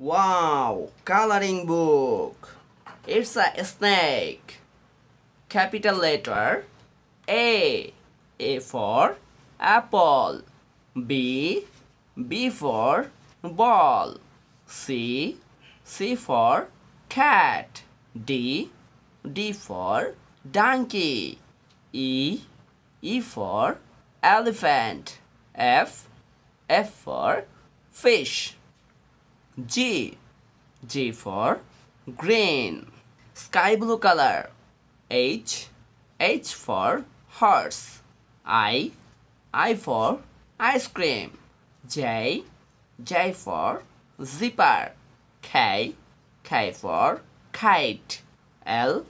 Wow, coloring book. It's a snake. Capital letter A. A for apple. B. B for ball. C. C for cat. D. D for donkey. E. E for elephant. F. F for fish. G. G for green. Sky blue color. H. H for horse. I. I for ice cream. J. J for zipper. K. K for kite. L.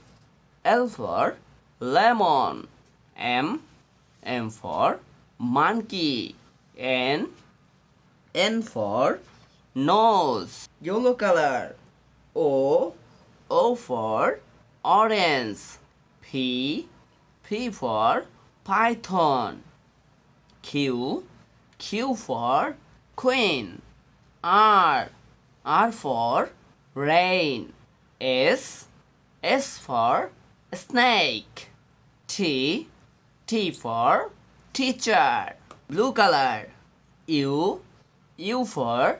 L for lemon. M. M for monkey. N. N for nose. Yellow color. O. O for orange. P. P for python. Q. Q for queen. R. R for rain. S. S for snake. T. T for teacher. Blue color. U. U for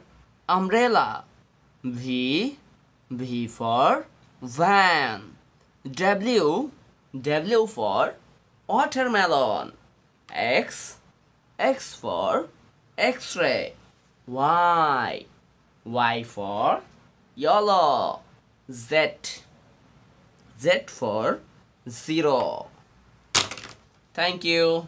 umbrella. V. V for van. W. W for watermelon. X. X for X-ray. Y. Y for yellow. Z. Z for zero. Thank you.